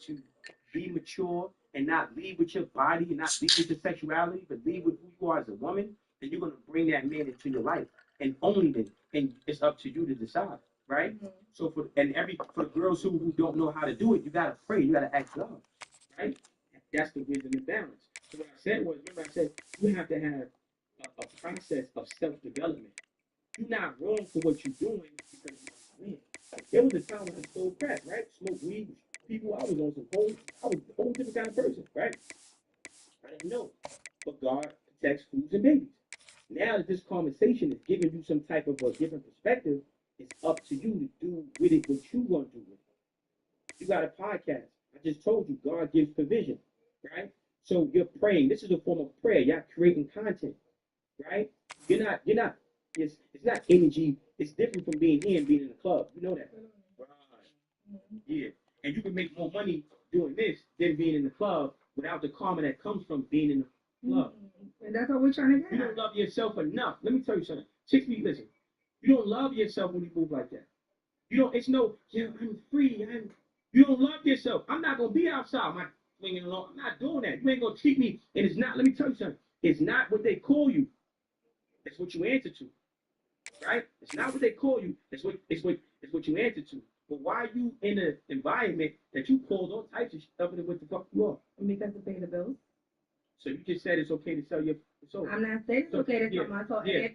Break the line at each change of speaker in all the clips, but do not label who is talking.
to be mature and not lead with your body and not lead with your sexuality, but lead with who you are as a woman, then you're going to bring that man into your life and only then. And it's up to you to decide, right? Mm-hmm. So for the girls who don't know how to do it, you got to pray. You got to ask God, right? That's the wisdom and balance. So what I said was, remember I said, you have to have a process of self-development. You're not wrong for what you're doing because, man, there was a time when I sold crack, right? Smoked weed, people, I was a whole different kind of person, right? I didn't know. But God protects fools and babies. Now that this conversation is giving you some type of a different perspective, it's up to you to do with it what you want to do with it. You got a podcast. I just told you, God gives provision, right? So you're praying. This is a form of prayer. You're creating content, right? It's not energy. It's different from being here and being in the club. You know that. Right. Yeah. And you can make more money doing this than being in the club without the karma that comes from being in the club.
And that's what we're trying to get.
You don't love yourself enough. Let me tell you something. Chicks, listen. You don't love yourself when you move like that. I'm free. You don't love yourself. I'm not going to be outside. I'm not doing that. You ain't going to treat me. And it's not, let me tell you something. It's not what they call you. It's what you answer to. Right? It's not what they call you. It's what you answer to. But why are you in an environment that you called all types of stuff and what the fuck you are?
Because of paying the bills.
So you just said it's okay to sell your soul.
I'm not saying it's okay to sell my soul.
Yeah.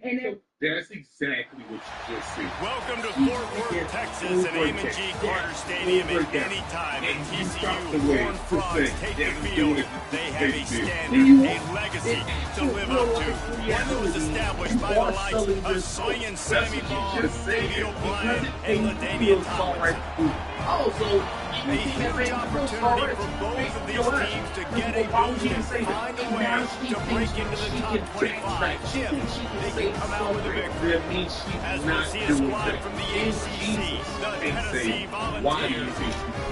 That's exactly what you just said.
Welcome to Fort Worth, Texas, at Amon G. Carter Stadium. At any time, the TCU Horned Frogs take the field. They have a standard, a legacy to live up to. One that was established by the likes of swinging Sammy Baugh, Davey O'Brien, and LaDainian Thomas.
Also,
a huge opportunity for both of these teams to get a boost and find a way to break into the top 25 if they can come out with a victory. As we see a squad from the ACC, the Tennessee Volunteers,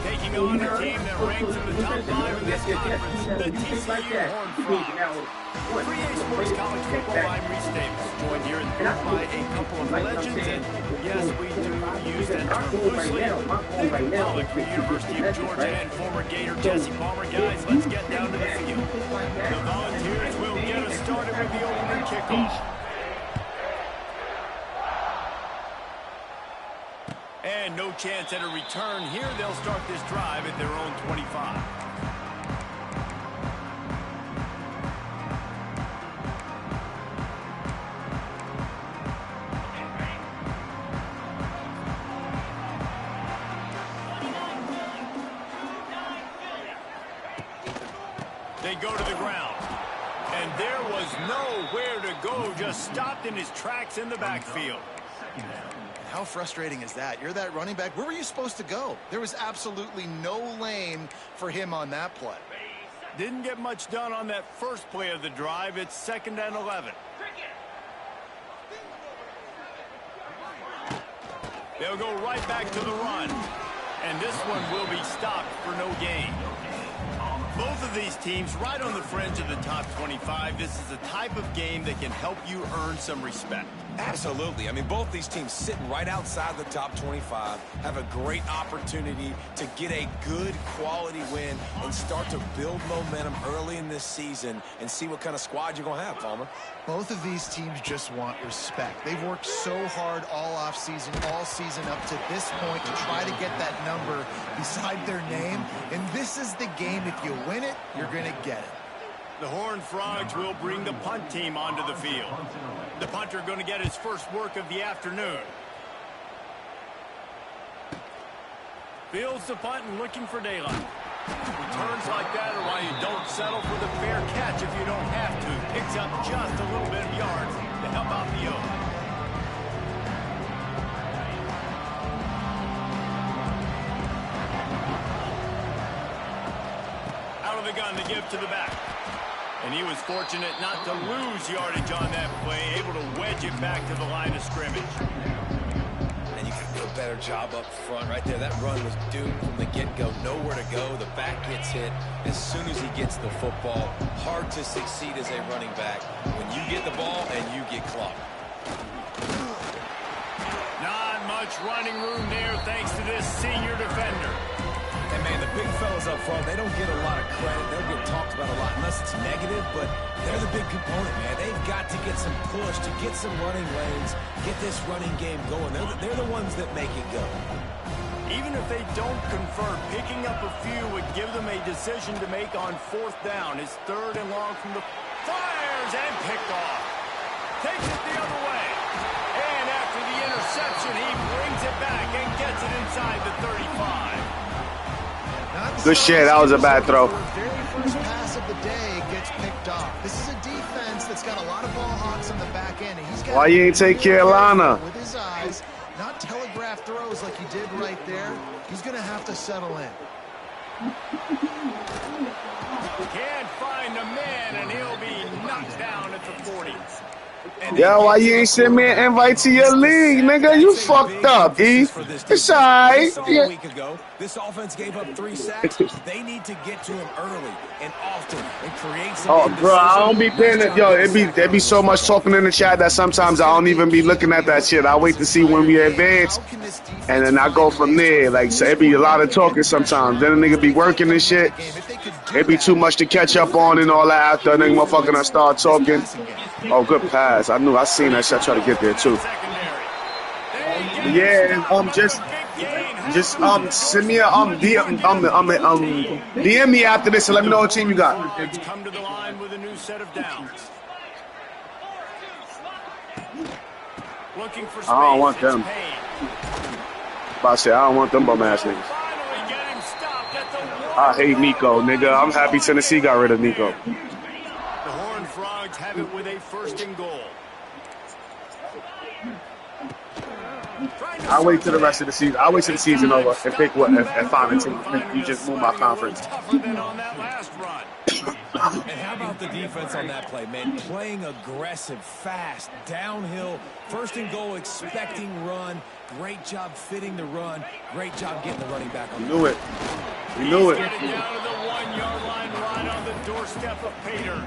taking on a team that ranks in the top 5 in this conference, the TCU Horned Frogs. 3A Sports College Football, I'm Reese Davis, joined here in the booth by a couple of legends, and yes, we do use that term loosely. David Pollock from the University of Georgia and former Gator Jesse Palmer. Guys, let's get down to the field. The Volunteers will get us started with the opening kickoff. And no chance at a return here. They'll start this drive at their own 25. They go to the ground. And there was nowhere to go, just stopped in his tracks in the backfield.
How frustrating is that? You're that running back. Where were you supposed to go? There was absolutely no lane for him on that play.
Didn't get much done on that first play of the drive. It's 2nd and 11. They'll go right back to the run. And this one will be stopped for no gain. Both of these teams right on the fringe of the top 25. This is the type of game that can help you earn some respect.
Absolutely. I mean, both these teams sitting right outside the top 25 have a great opportunity to get a good quality win and start to build momentum early in this season and see what kind of squad you're going to have, Palmer.
Both of these teams just want respect. They've worked so hard all offseason, all season up to this point to try to get that number beside their name. And this is the game. If you win it, you're going to get it.
The Horned Frogs will bring the punt team onto the field. The punter going to get his first work of the afternoon. Fields the punt and looking for daylight. Returns like that are why you don't settle for the fair catch if you don't have to. Picks up just a little bit of yards to help out the O. Out of the gun to give to the back. And he was fortunate not to lose yardage on that play, able to wedge it back to the line of scrimmage.
And you can do a better job up front right there. That run was doomed from the get-go. Nowhere to go. The back gets hit as soon as he gets the football. Hard to succeed as a running back when you get the ball and you get clocked.
Not much running room there thanks to this senior defender.
And man, the big fellas up front, they don't get a lot of credit. They'll get talked about a lot unless it's negative, but they're the big component, man. They've got to get some push, to get some running lanes, get this running game going. They're the ones that make it go.
Even if they don't convert, picking up a few would give them a decision to make on 4th down. His 3rd and long from the fires and picked off. Takes it the other way. And after the interception, he brings it back and gets it inside the 35.
Good shit. That was a bad throw.
Very first pass of the day gets picked off. This is a defense that's got a lot of ball hawks on the back end. And he's got
Why you ain't take Carolina?
with his eyes, not telegraph throws like he did right there. He's going to have to settle in.
Can't find the man, and he'll be knocked down at the 40.
Yo, why you ain't send me an invite to your league, nigga? You fucked up, E. It's all right.
A week ago, this offense gave up 3 sacks. They need to get to him early and often and create some.
Oh, bro, I don't be paying it. Yo, there be so much talking in the chat that sometimes I don't even be looking at that shit. I wait to see when we advance, and then I go from there. Like, so it be a lot of talking sometimes. Then a nigga be working and shit. It be too much to catch up on and all that after a nigga motherfucking I start talking. Oh, good pass. I seen that shit. I try to get there too. Yeah, just send me a DM me after this and let me know what team you got.
Come to the line with a new set of downs. Looking for space.
I don't want them. About to say, I don't want them bum ass niggas. I hate Nico, nigga. I'm happy Tennessee got rid of Nico.
The Horned Frogs have it with a 1st and goal.
I'll wait till the rest of the season. I'll wait till the season over and pick what if find a team. You just move my conference.
Than on that last run.
And how about the defense on that play, man? Playing aggressive, fast, downhill, 1st and goal, expecting run. Great job fitting the run. Great job getting the running back on.
You knew it. You knew it.
Get it down to the 1-yard line, right on the doorstep of Pater.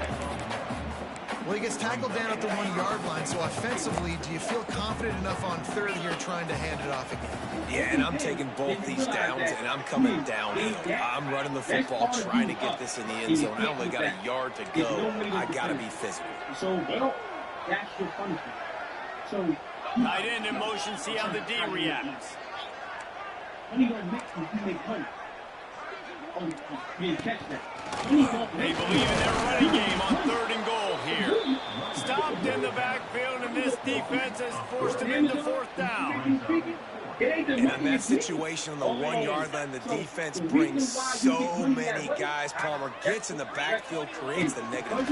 Well, he gets tackled down at the 1-yard line, so offensively, do you feel confident enough on 3rd here trying to hand it off again?
Yeah, and I'm taking both these downs, and I'm coming downhill. I'm running the football, trying to get this in the end zone. I only got a yard to go. I got to be physical.
So that's your punishment. So
Tight end in motion, see how the D reacts.
when he don't mix with you make money. Oh, you didn't catch that.
They believe in their running game on 3rd and goal here. Stopped in the backfield, and this defense has forced him into 4th down.
And in that situation on the 1-yard line, the defense brings so many guys. Palmer gets in the backfield, creates the negative.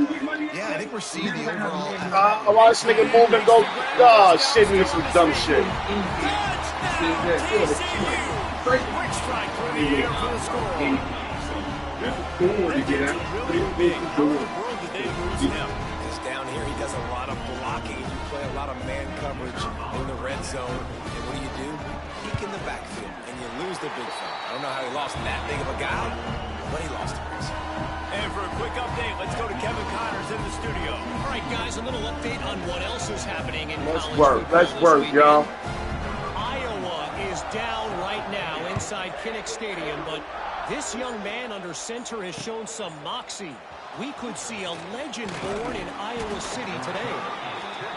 Yeah, I think we're seeing the overall.
I watch this nigga move and go, oh, shit, me some dumb shit.
TCU! Quick strike through the air for the score. Real big. How in the world did they lose him?
Because down here, he does a lot of blocking. You play a lot of man coverage in the red zone. And what do? Peek in the backfield, and you lose the big fella. I don't know how he lost that big of a guy, but he lost it.
And for a quick update, let's go to Kevin Connors in the studio.
All right, guys, a little update on what else is happening in college
Let's work. Let's work, y'all.
Iowa is down right now inside Kinnick Stadium, but this young man under center has shown some moxie. We could see a legend born in Iowa City today.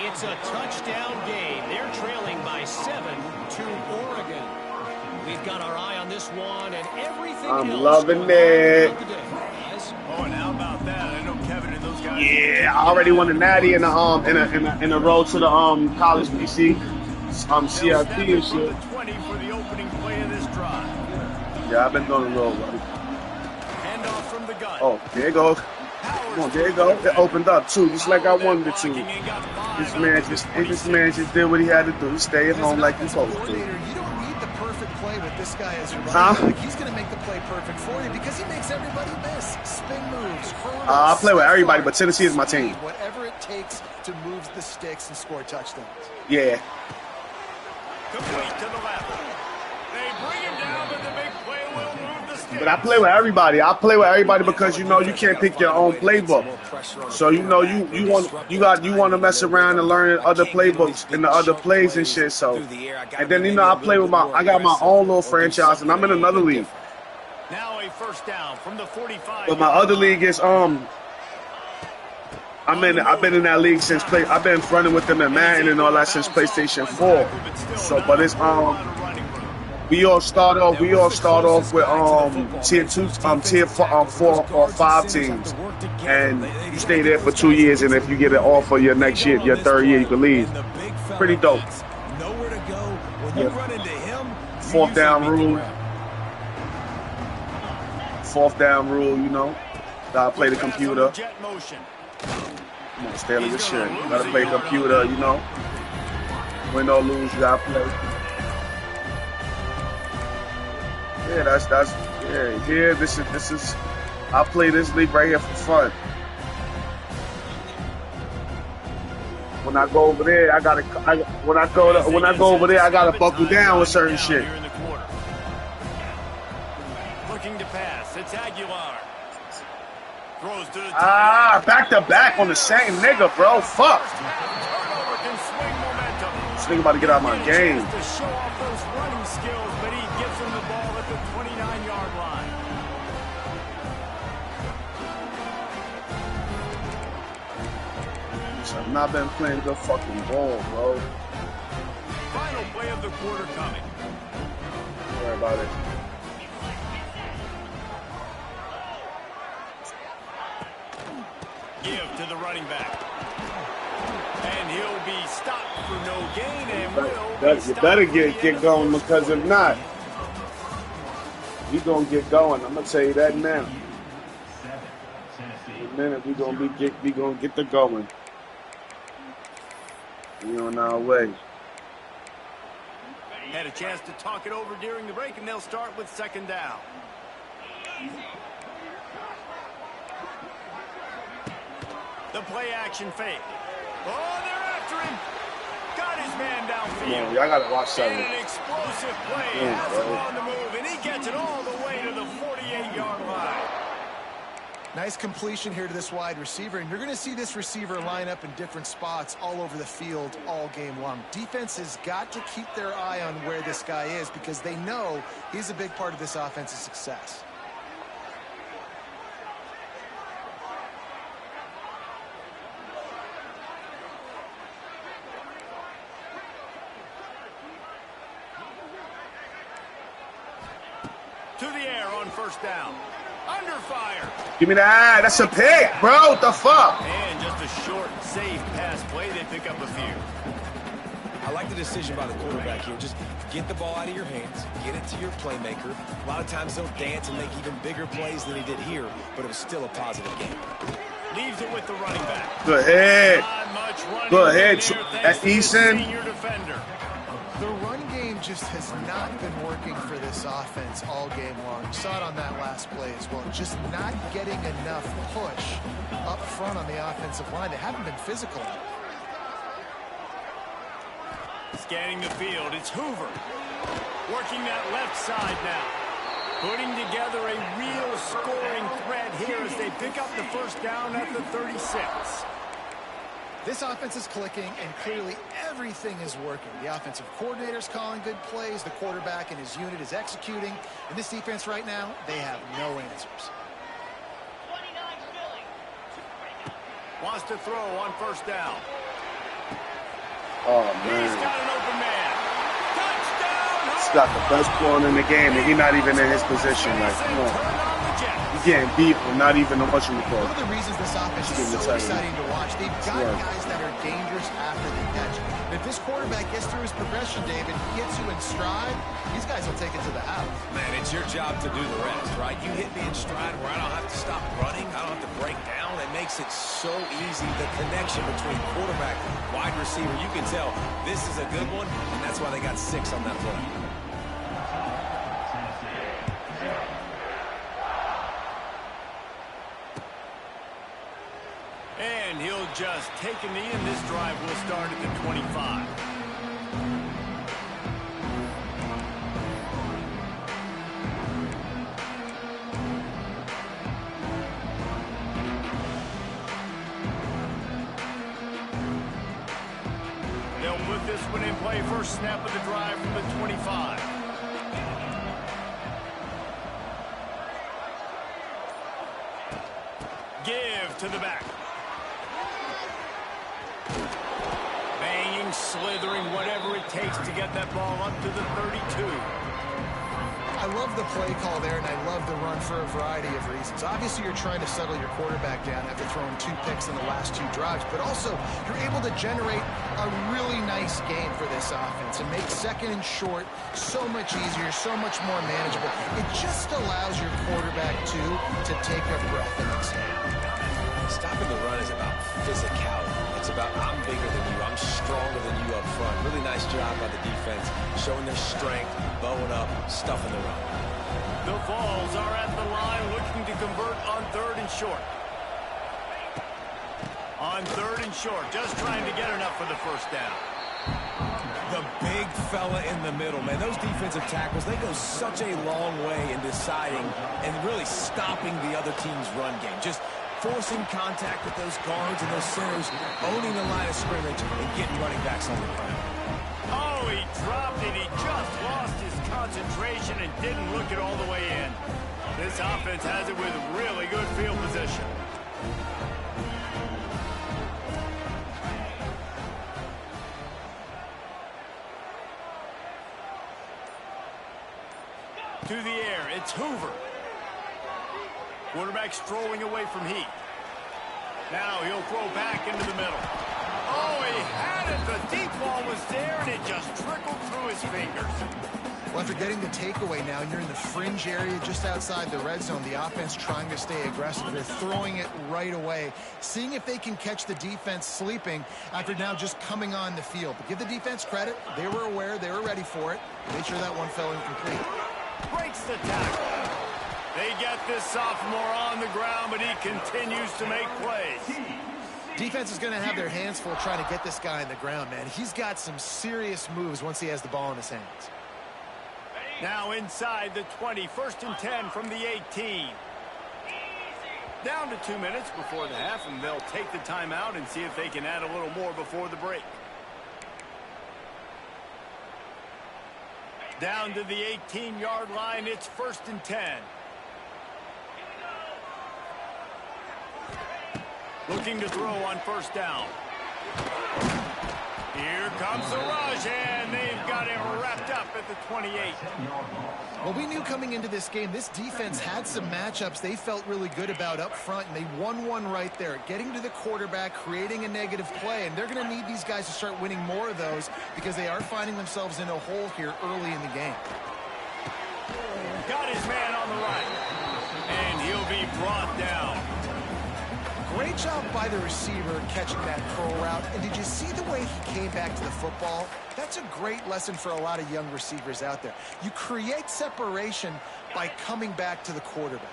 It's a touchdown game. They're trailing by 7 to Oregon. We've got our eye on this one and everything else.
I'm loving it.
Oh, and how about that? I know Kevin and those guys.
Yeah, I already won the Natty in the road to the college PC, CRP and shit.
20 for the opening play of this drive.
Yeah, I've been doing a little.
Handoff from the gun.
Oh, there you go. Come on, there you go. It opened up too, just like I wanted it to. This man just did what he had to do. He stayed at home like he's supposed to.
You don't need the perfect play with this guy as your running back. He's going to make the play perfect for you because he makes everybody miss. Spin moves, hurdles.
I play with everybody, but Tennessee is my team.
Whatever it takes to move the sticks and score touchdowns.
Yeah.
Complete to the left. They bring him down, but the big play will move the sticks.
But I play with everybody. I play with everybody because you can't pick your own playbook. So you want to mess around and learn other playbooks and the other plays and shit. So and then I play with I got my own little franchise and I'm in another league.
Now a first down from the 45.
But my other league is I've been in that league since I've been running with them in Madden and all that since PlayStation 4. So, but it's we all start off with tier 2, tier 4 or 5 teams, and you stay there for 2 years, and if you get an offer your next year, your third year, you can leave. Pretty dope.
Nowhere to go. When you run into him,
Fourth down rule. Fourth down rule, you know. Gotta play the computer. Come on, Stanley, this shit. You gotta play computer, you know. Win or lose, you gotta play. Yeah, this is I play this league right here for fun. When I go over there, I gotta buckle down with certain shit.
Looking to pass, it's Aguilar. Throws to the
back to back on the same nigga, bro. Fuck.
turnover can swing momentum.
This nigga about to get out of my game.
To show off those running skills, but he gets him the ball at the 29-yard line.
I've not been playing good fucking ball, bro.
Final play of the quarter coming.
Don't worry about it.
Give to the running back. And he'll be stopped for no gain and
You better get going, because if not, we gonna get going. I'm gonna tell you that now. In a minute, we gonna get the going. We on our way.
Had a chance to talk it over during the break, and they'll start with second down. The play action fake. Oh, they're after him. Got his man downfield.
Yeah, y'all gotta watch that
And
one.
an explosive play.
Yeah,
Has
bro.
him on the move, and he gets it all the way to the 48-yard line.
Nice completion here to this wide receiver, and you're going to see this receiver line up in different spots all over the field all game long. Defense has got to keep their eye on where this guy is, because they know he's a big part of this offense's success.
To the air on first down. Under fire.
Give me that. That's a pick, bro. What the fuck?
And just a short, safe pass play. They pick up a few.
I like the decision by the quarterback here. Just get the ball out of your hands, get it to your playmaker. A lot of times they'll dance and make even bigger plays than he did here, but it was still a positive game.
Leaves it with the running back.
Go ahead.
Not much running
Go ahead.
in there,
At
thanks to the
Eason.
senior defender.
The run game just has not been working for this offense all game long. You saw it on that last play as well. Just not getting enough push up front on the offensive line. They haven't been physical.
Scanning the field, it's Hoover. Working that left side now. Putting together a real scoring threat here as they pick up the first down at the 36.
This offense is clicking, and clearly everything is working. The offensive coordinator's calling good plays. The quarterback and his unit is executing. And this defense right now, they have no answers.
Wants to throw on first down.
Oh,
He's
man.
got an open man. Touchdown!
He's got the best corner in the game, and he's not even in his position. Like, come on. He's getting beat, but not even a much
One
report.
of the reasons this offense is so exciting to watch, they've got guys that are dangerous after the catch. If this quarterback gets through his progression, David, gets you in stride, these guys will take it to the house.
Man, it's your job to do the rest, right? You hit me in stride where I don't have to stop running. I don't have to break down. It makes it so easy. The connection between quarterback and wide receiver, you can tell this is a good one, and that's why they got 6 on that play.
And he'll just take a knee, and this drive will start at the 25. They'll put this one in play. First snap of the drive from the 25. give to the back. Banging, slithering, whatever it takes to get that ball up to the 32.
I love the play call there, and I love the run for a variety of reasons. Obviously, you're trying to settle your quarterback down after throwing 2 picks in the last 2 drives, but also you're able to generate a really nice game for this offense and make second and short so much easier, so much more manageable. It just allows your quarterback, too, to take a breath and exhale.
Stopping the run is about physicality. It's about I'm bigger than you, I'm stronger than you up front. Really nice job by the defense, showing their strength, bowing up, stuffing the run.
The Vols are at the line looking to convert on 3rd and short. On 3rd and short, just trying to get enough for the first down.
The big fella in the middle, man. Those defensive tackles, they go such a long way in deciding and really stopping the other team's run game. Just forcing contact with those guards and those centers, owning the line of scrimmage, and getting running backs on the ground.
Oh, he dropped it. He just lost his concentration and didn't look it all the way in. This offense has it with really good field position. To the air, it's Hoover. Quarterback strolling away from Heat. Now he'll throw back into the middle. Oh, he had it. The deep ball was there, and it just trickled through his fingers.
Well, after getting the takeaway now, you're in the fringe area just outside the red zone. The offense trying to stay aggressive. They're throwing it right away, seeing if they can catch the defense sleeping after now just coming on the field. But give the defense credit. They were aware. They were ready for it. Made sure that one fell incomplete.
Breaks the tackle. They get this sophomore on the ground, but he continues to make plays.
Defense is going to have their hands full trying to get this guy on the ground, man. He's got some serious moves once he has the ball in his hands.
Now inside the 20, 1st and 10 from the 18. Down to 2 minutes before the half, and they'll take the timeout and see if they can add a little more before the break. Down to the 18-yard line, it's 1st and 10. Looking to throw on 1st down. Here comes the rush, and they've got him wrapped up at the 28.
Well, we knew coming into this game, this defense had some matchups they felt really good about up front, and they won one right there, getting to the quarterback, creating a negative play, and they're going to need these guys to start winning more of those because they are finding themselves in a hole here early in the game.
Got his man on the right, and he'll be brought down.
Great job by the receiver catching that curl route. And did you see the way he came back to the football? That's a great lesson for a lot of young receivers out there. You create separation by coming back to the quarterback.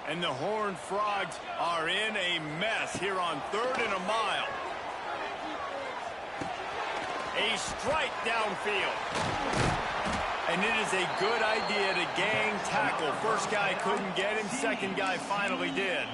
And the Horned Frogs are in a mess here on 3rd and a mile. A strike downfield. And it is a good idea to gang tackle. First guy couldn't get him. Second guy finally did.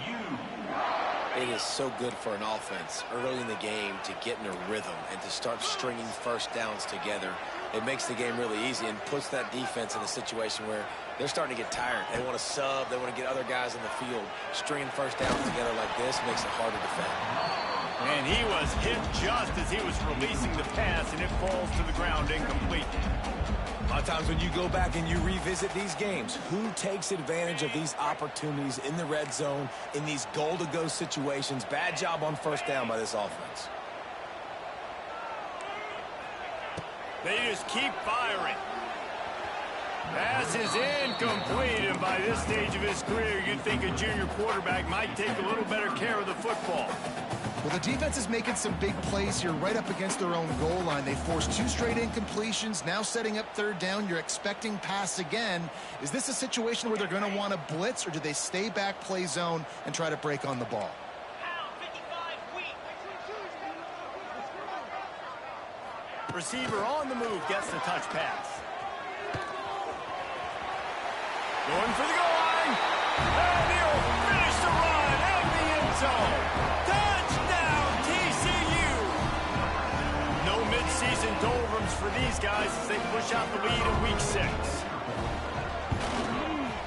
It is so good for an offense early in the game to get in a rhythm and to start stringing first downs together. It makes the game really easy and puts that defense in a situation where they're starting to get tired. They want to sub. They want to get other guys in the field. Stringing first downs together like this makes it hard to defend.
And he was hit just as he was releasing the pass, and it falls to the ground incomplete.
A lot of times when you go back and you revisit these games, who takes advantage of these opportunities in the red zone, in these goal-to-go situations? Bad job on first down by this offense.
They just keep firing. Pass is incomplete, and by this stage of his career, you'd think a junior quarterback might take a little better care of the football.
Well, the defense is making some big plays here right up against their own goal line. They forced 2 straight incompletions, now setting up 3rd down. You're expecting pass again. Is this a situation where they're going to want to blitz, or do they stay back, play zone, and try to break on the ball?
Receiver on the move gets the touch pass. Going for the goal line. And he'll finish the run at the end zone. Touchdown, TCU. No midseason doldrums for these guys as they push out the lead in week 6.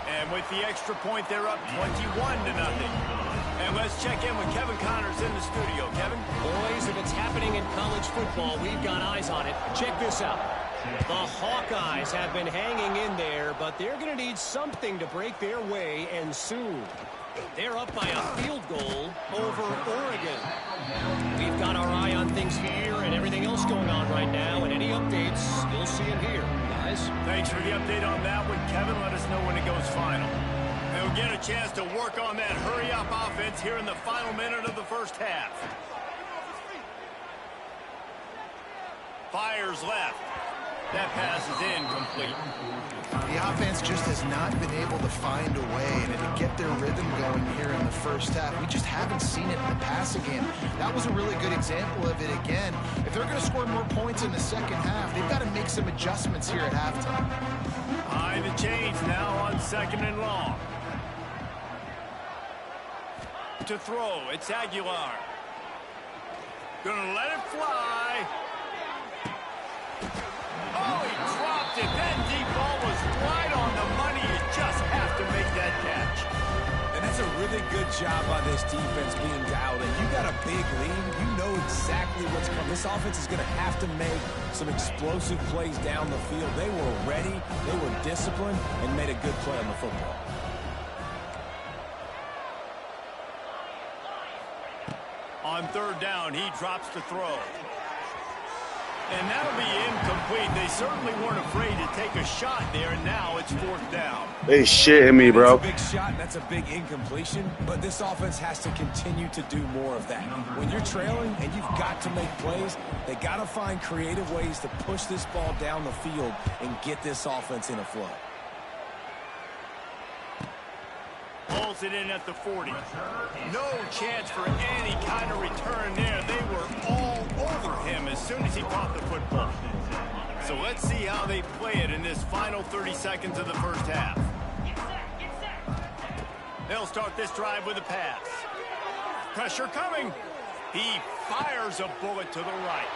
And with the extra point, they're up 21-0. And let's check in with Kevin Connors in the studio. Kevin?
Boys, if it's happening in college football, we've got eyes on it. Check this out. The Hawkeyes have been hanging in there, but they're going to need something to break their way, and soon. They're up by a field goal over Oregon. We've got our eye on things here and everything else going on right now, and any updates, you'll see them here, guys.
Thanks for the update on that one, Kevin. Let us know when it goes final. And we'll get a chance to work on that hurry-up offense here in the final minute of the first half. Fires left. That pass is incomplete.
The offense just has not been able to find a way to get their rhythm going here in the first half. We just haven't seen it in the passing game. That was a really good example of it again. If they're going to score more points in the second half, they've got to make some adjustments here at halftime.
High the chains now on 2nd and long. To throw, it's Aguilar. Gonna let it fly. Oh, he dropped it. That deep ball was right on the money. You just have to make that catch.
And that's a really good job by this defense being dialed in. You got a big lead. You know exactly what's coming. This offense is going to have to make some explosive plays down the field. They were ready, they were disciplined, and made a good play on the football.
On 3rd down, he drops the throw. And that'll be incomplete. They certainly weren't afraid to take a shot there, and now it's 4th down.
They shitting me, bro.
That's a big shot, and that's a big incompletion, but this offense has to continue to do more of that. When you're trailing and you've got to make plays, they got to find creative ways to push this ball down the field and get this offense in a flow.
Pulls it in at the 40. No chance for any kind of return there. They were all over him as soon as he caught the football. So let's see how they play it in this final 30 seconds of the first half. They'll start this drive with a pass. Pressure coming. He fires a bullet to the right.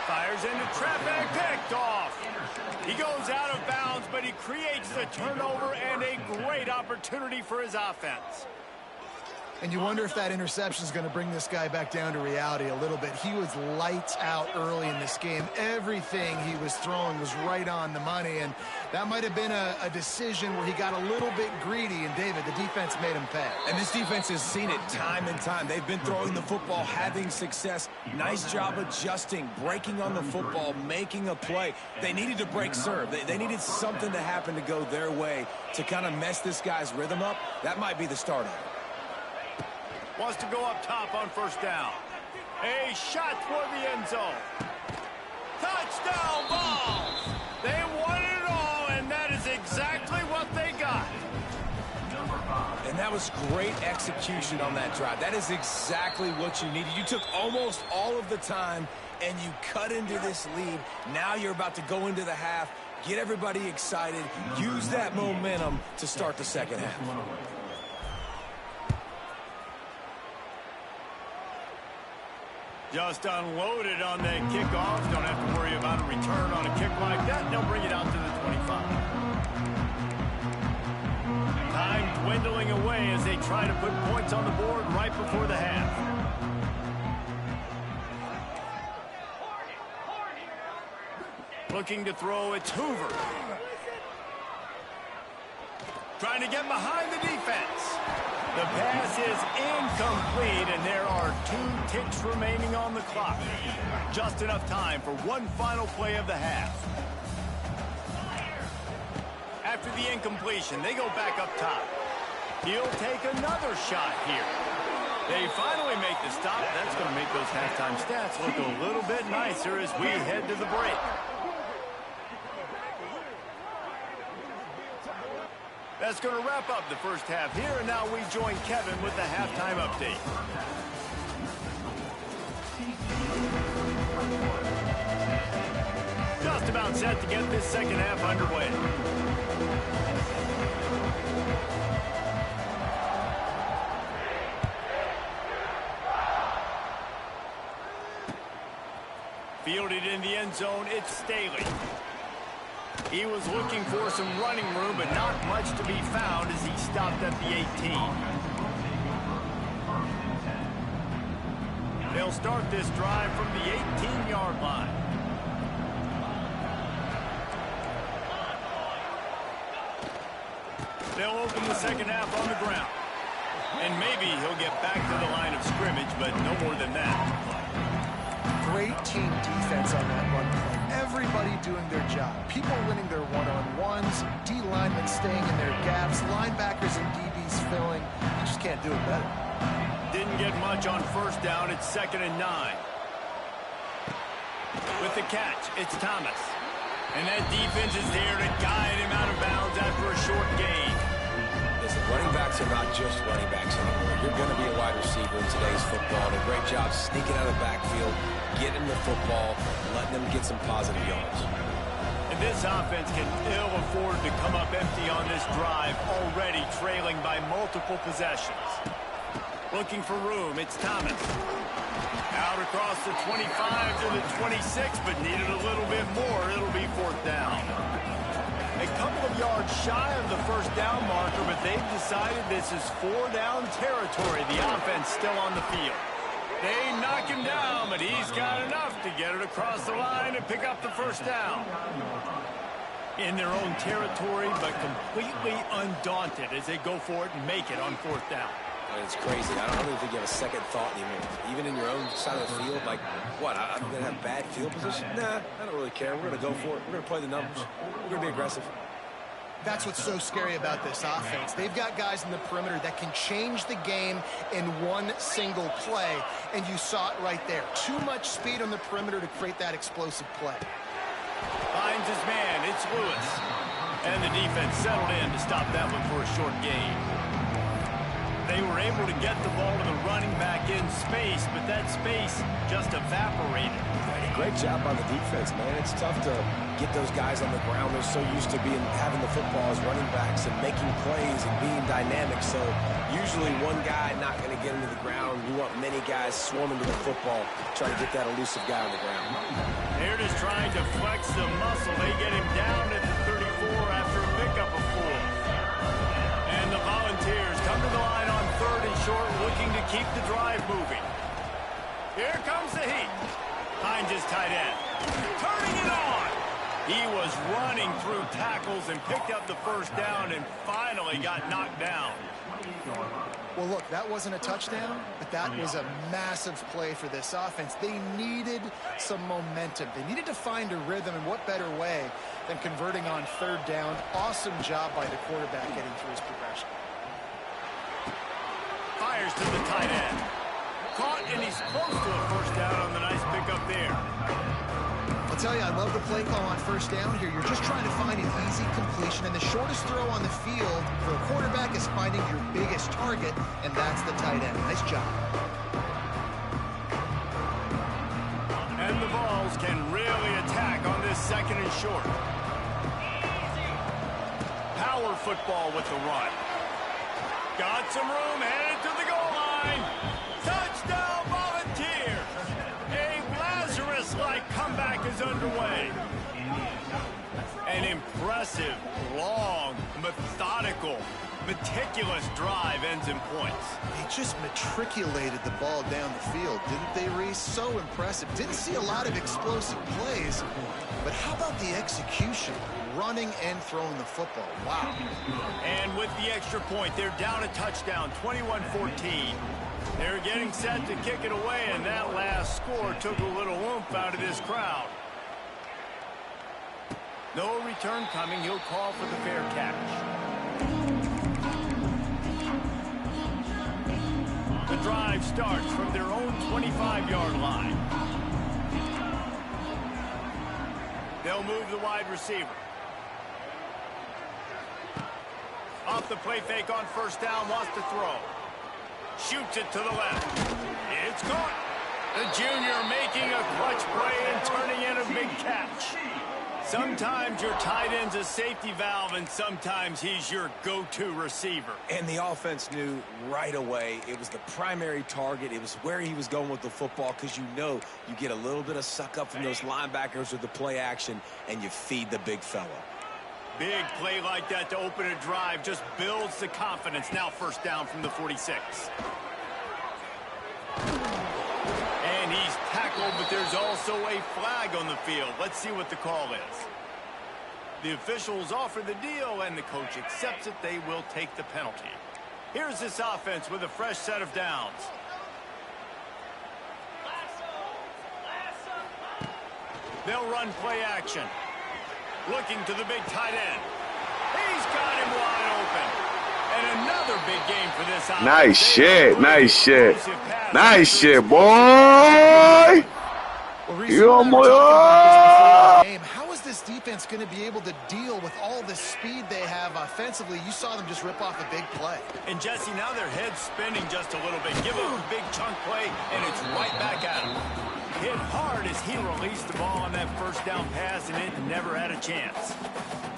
Fires into traffic, picked off. He goes out of bounds, but he creates the turnover and a great opportunity for his offense.
And you wonder if that interception is going to bring this guy back down to reality a little bit. He was lights out early in this game. Everything he was throwing was right on the money, and that might have been a decision where he got a little bit greedy, and David, the defense made him pay.
And this defense has seen it time and time. They've been throwing the football, having success. Nice job adjusting, breaking on the football, making a play. They needed to break serve. They needed something to happen to go their way to kind of mess this guy's rhythm up. That might be the start of it.
Wants to go up top on 1st down. A shot toward the end zone. Touchdown balls. They won it all, and that is exactly what they got.
And that was great execution on that drive. That is exactly what you needed. You took almost all of the time, and you cut into this lead. Now you're about to go into the half, get everybody excited, use that momentum to start the second half.
Just unloaded on that kickoff. Don't have to worry about a return on a kick like that. They'll bring it out to the 25. Time dwindling away as they try to put points on the board right before the half. Looking to throw, it's Hoover. Trying to get behind the defense. The pass is incomplete, and there are 2 ticks remaining on the clock. Just enough time for one final play of the half. After the incompletion, they go back up top. He'll take another shot here. They finally make the stop. That's going to make those halftime stats look a little bit nicer as we head to the break. That's going to wrap up the first half here, and now we join Kevin with the halftime update. Just about set to get this second half underway. Fielded in the end zone, it's Staley. He was looking for some running room, but not much to be found as he stopped at the 18. they'll start this drive from the 18-yard line. They'll open the second half on the ground. And maybe he'll get back to the line of scrimmage, but no more than that.
Great team defense on that run play. Everybody doing their job. People winning their one-on-ones, D linemen staying in their gaps, linebackers and DBs filling. You just can't do it better.
Didn't get much on first down. It's 2nd and 9. With the catch, it's Thomas. And that defense is there to guide him out of bounds after a short gain.
Listen, running backs are not just running backs anymore. You're going to be a wide receiver in today's football. And a great job sneaking out of the backfield, getting the football, letting them get some positive yards.
And this offense can ill afford to come up empty on this drive, already trailing by multiple possessions. Looking for room, it's Thomas. Out across the 25 to the 26, but needed a little bit more. It'll be 4th down. A couple of yards shy of the first down marker, but they've decided this is 4-down territory. The offense still on the field. They knock him down, but he's got enough to get it across the line and pick up the first down. In their own territory, but completely undaunted as they go for it and make it on 4th down.
It's crazy. I don't even think you have a second thought anymore. Even in your own side of the field, like, what, I'm going to have bad field position? Nah, I don't really care. We're going to go for it. We're going to play the numbers. We're going to be aggressive.
That's what's so scary about this offense. They've got guys in the perimeter that can change the game in one single play, and you saw it right there. Too much speed on the perimeter to create that explosive play.
Finds his man. It's Lewis. And the defense settled in to stop that one for a short gain. They were able to get the ball to the running back in space, but that space just evaporated.
Great job by the defense, man. It's tough to get those guys on the ground. They're so used to having the football as running backs and making plays and being dynamic. So usually one guy not going to get into the ground. You want many guys swarming to the football, trying to get that elusive guy on the ground.
They're just trying to flex the muscle. They get him down at the 34 after a pickup of 4. And the Volunteers come to the line on 3rd and short, looking to keep the drive moving. Here comes the heat. Finds his tight end. Turning it on. He was running through tackles and picked up the first down and finally got knocked down.
Well, look, that wasn't a touchdown, but that was a massive play for this offense. They needed some momentum. They needed to find a rhythm, and what better way than converting on 3rd down. Awesome job by the quarterback getting through his progression.
Fires to the tight end. Caught, and he's close to a first down on the nice pickup there.
I'll tell you, I love the play call on 1st down here. You're just trying to find an easy completion, and the shortest throw on the field for a quarterback is finding your biggest target, and that's the tight end. Nice job.
And the Vols can really attack on this 2nd and short. Power football with the run. Got some room, headed to the goal line. Touchdown, Volunteers! A Lazarus-like comeback is underway. An impressive, long, methodical, meticulous drive ends in points.
They just matriculated the ball down the field, didn't they, Reese? So impressive. Didn't see a lot of explosive plays, but how about the execution? Running and throwing the football. Wow.
And with the extra point, they're down a touchdown, 21-14. They're getting set to kick it away, and that last score took a little oomph out of this crowd. No return coming. He'll call for the fair catch. The drive starts from their own 25-yard line. They'll move the wide receiver. Off the play fake on 1st down, wants to throw. Shoots it to the left. It's caught. The junior making a clutch play and turning in a big catch. Sometimes your tight end's a safety valve, and sometimes he's your go-to receiver.
And the offense knew right away it was the primary target. It was where he was going with the football, because you know you get a little bit of suck up from those linebackers with the play action, and you feed the big fella.
Big play like that to open a drive just builds the confidence. Now 1st down from the 46. And And he's tackled, but there's also a flag on the field. Let's see what the call is. The officials offer the deal, and the coach accepts it. They will take the penalty. Here's this offense with a fresh set of downs. They'll run play action. Looking to the big tight end. He's got him wide open. And another big game for this offense.
Nice shit. Nice shit. Nice shit, boy. Yo, boy.
How is this defense going to be able to deal with all the speed they have offensively? You saw them just rip off a big play.
And Jesse, now their head's spinning just a little bit. Give up a big chunk play, and it's right back at him. Hit hard as he released the ball on that first down pass, and it never had a chance.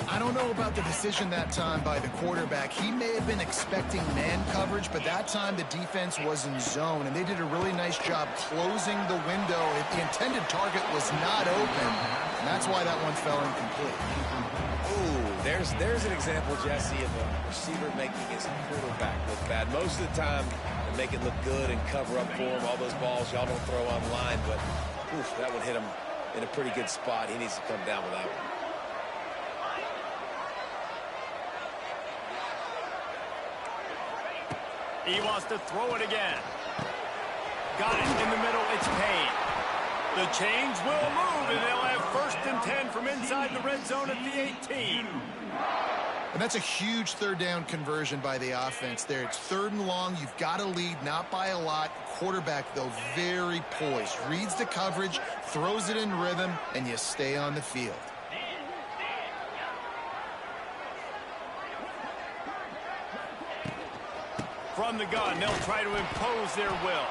I don't know about the decision that time by the quarterback. He may have been expecting man coverage, but that time the defense was in zone, and they did a really nice job closing the window. The intended target was not open, and that's why that one fell incomplete.
Ooh, there's an example, Jesse, of a receiver making his quarterback look bad. Most of the time, they make it look good and cover up for him. All those balls y'all don't throw online, but oof, that one hit him in a pretty good spot. He needs to come down with that one.
He wants to throw it again. Got it in the middle. It's Payne. The chains will move, and they'll have 1st and 10 from inside the red zone at the 18.
And that's a huge third down conversion by the offense there. It's 3rd and long. You've got to lead, not by a lot. Quarterback, though, very poised. Reads the coverage, throws it in rhythm, and you stay on the field.
From the gun, they'll try to impose their will.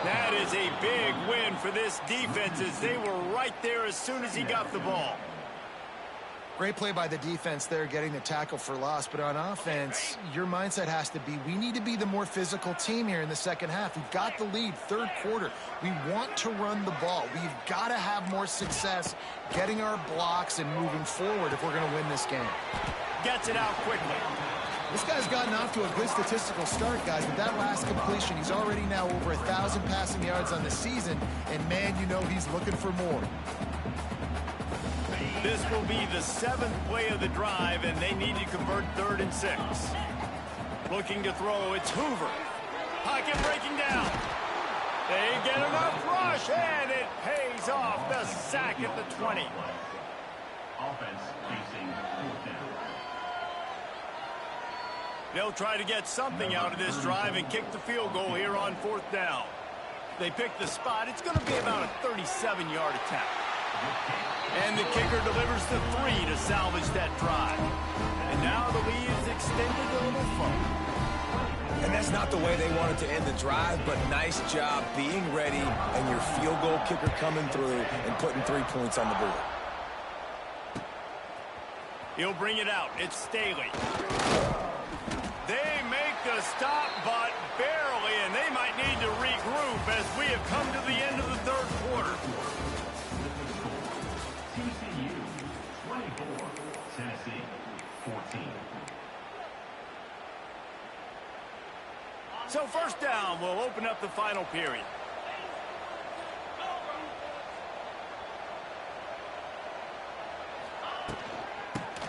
That is a big win for this defense, as they were right there as soon as he got the ball.
Great play by the defense there, getting the tackle for loss. But on offense, your mindset has to be, we need to be the more physical team here in the second half. We've got the lead, 3rd quarter. We want to run the ball. We've got to have more success getting our blocks and moving forward if we're going to win this game.
Gets it out quickly.
This guy's gotten off to a good statistical start, guys. With that last completion, he's already now over 1,000 passing yards on the season. And, man, you know he's looking for more.
This will be the 7th play of the drive, and they need to convert 3rd and 6. Looking to throw, it's Hoover. Pocket breaking down. They get enough rush, and it pays off. The sack at the 20.
Offense facing 4th down.
They'll try to get something out of this drive and kick the field goal here on 4th down. They pick the spot. It's going to be about a 37-yard attack. And the kicker delivers the 3 to salvage that drive. And now the lead is extended a little further.
And that's not the way they wanted to end the drive, but nice job being ready and your field goal kicker coming through and putting 3 points on the board.
He'll bring it out. It's Staley. They make the stop, but barely, and they might need to regroup as we have come to the end of the 3rd quarter.
TCU 24, Tennessee 14.
So 1st down will open up the final period.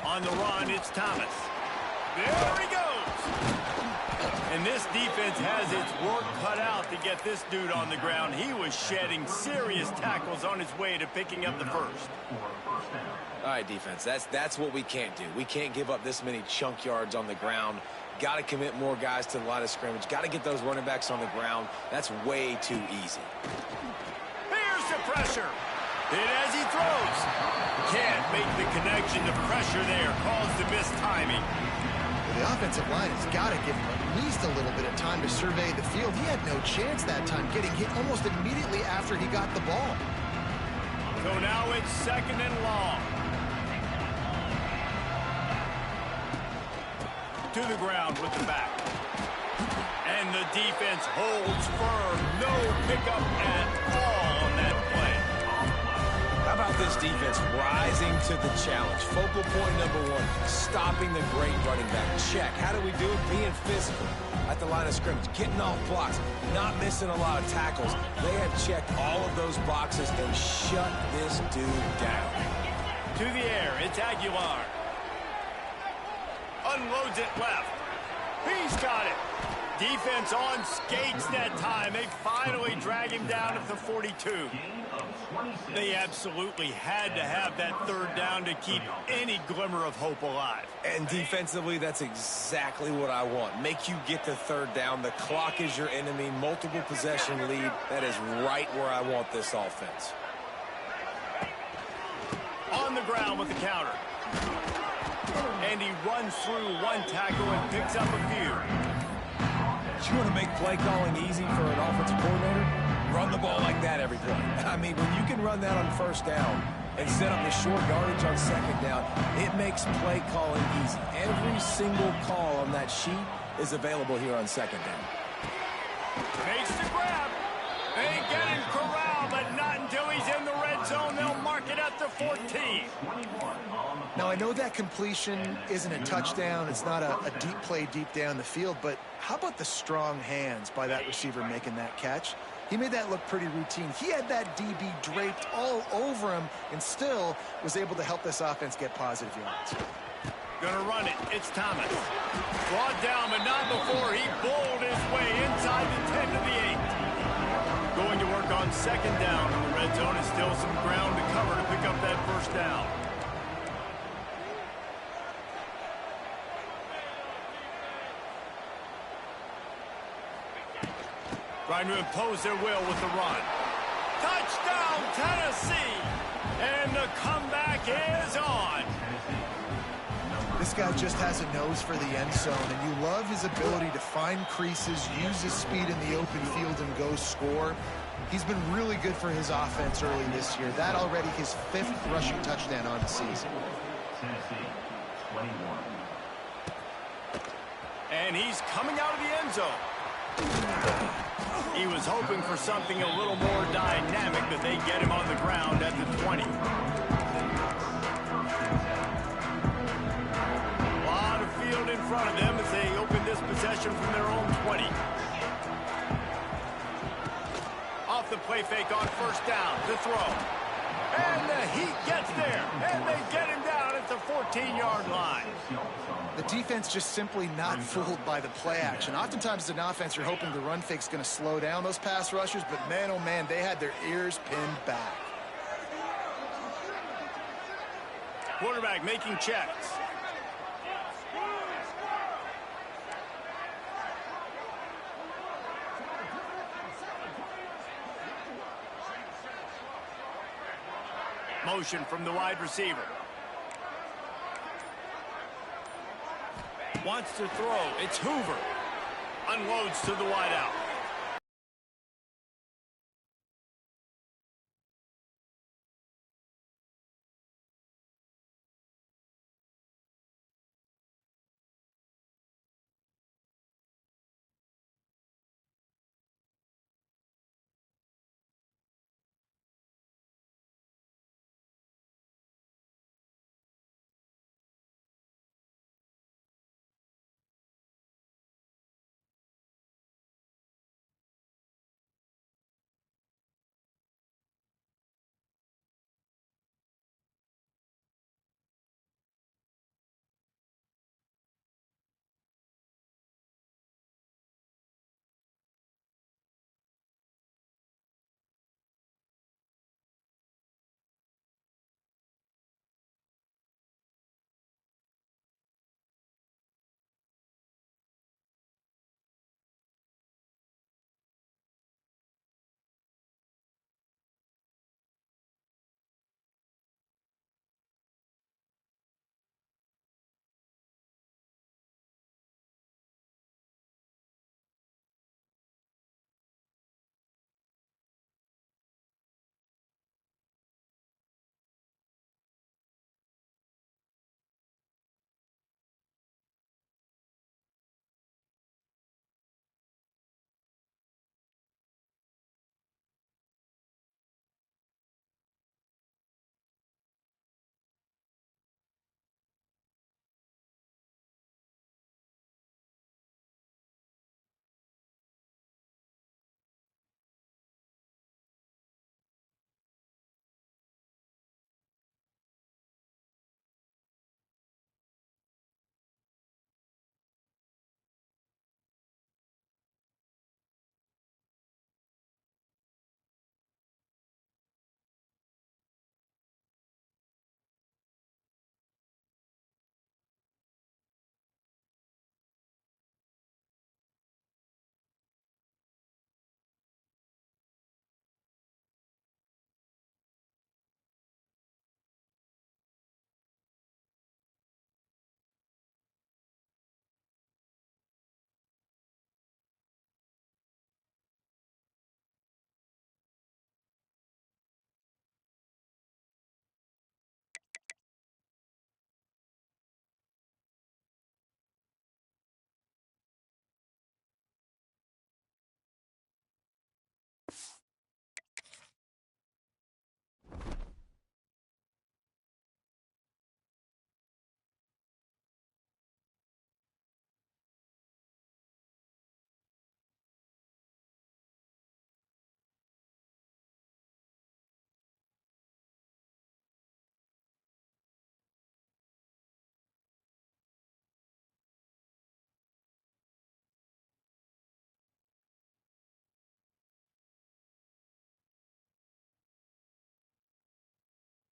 On the run, it's Thomas. There he goes. And this defense has its work cut out to get this dude on the ground. He was shedding serious tackles on his way to picking up the 1st.
All right, defense, that's what we can't do. We can't give up this many chunk yards on the ground. Got to commit more guys to the line of scrimmage. Got to get those running backs on the ground. That's way too easy.
Here's the pressure. Hit as he throws. Can't make the connection. The pressure there caused the missed timing.
The offensive line has got to give him at least a little bit of time to survey the field. He had no chance that time, getting hit almost immediately after he got the ball.
So now it's 2nd and long. To the ground with the back. And the defense holds firm. No pickup at all on that play.
How about this defense rising to the challenge? Focal point number one, stopping the great running back. Check. How do we do it? Being physical at the line of scrimmage, getting off blocks, not missing a lot of tackles. They have checked all of those boxes and shut this dude down.
To the air, it's Aguilar. Unloads it left. He's got it. Defense on skates that time. They finally drag him down at the 42. They absolutely had to have that third down to keep any glimmer of hope alive.
And defensively, that's exactly what I want. Make you get the third down. The clock is your enemy. Multiple possession lead. That is right where I want this offense.
On the ground with the counter. And he runs through one tackle and picks up a few.
You want to make play calling easy for an offensive coordinator? Run the ball like that every play. I mean, when you can run that on first down and set up the short yardage on second down, it makes play calling easy. Every single call on that sheet is available here on second down.
Makes the grab. They get him corralled, but not until he's in the red zone. They'll mark it at the 14.
Now, I know that completion isn't a touchdown. It's not a deep play deep down the field, but how about the strong hands by that receiver making that catch? He made that look pretty routine. He had that DB draped all over him and still was able to help this offense get positive yards.
Gonna run it. It's Thomas. Brought down, but not before he bowled his way inside the 10 to the 8. Going to work on second down in the red zone. Is still some ground to cover to pick up that first down. Trying to impose their will with the run. Touchdown, Tennessee! And the comeback is on.
This guy just has a nose for the end zone, and you love his ability to find creases, use his speed in the open field, and go score. He's been really good for his offense early this year. That already his 5th rushing touchdown on the season.
Tennessee, 21.
And he's coming out of the end zone. He was hoping for something a little more dynamic, but they get him on the ground at the 20. A lot of field in front of them as they open this possession from their own 20. Off the play fake on first down to throw. And the Heat gets there, and they get him down at the 14-yard line.
The defense just simply not fooled by the play action. Oftentimes as an offense, you're hoping the run fake's going to slow down those pass rushers, but man, oh man, they had their ears pinned back.
Quarterback making checks. Motion from the wide receiver. Wants to throw. It's Hoover. Unloads to the wideout.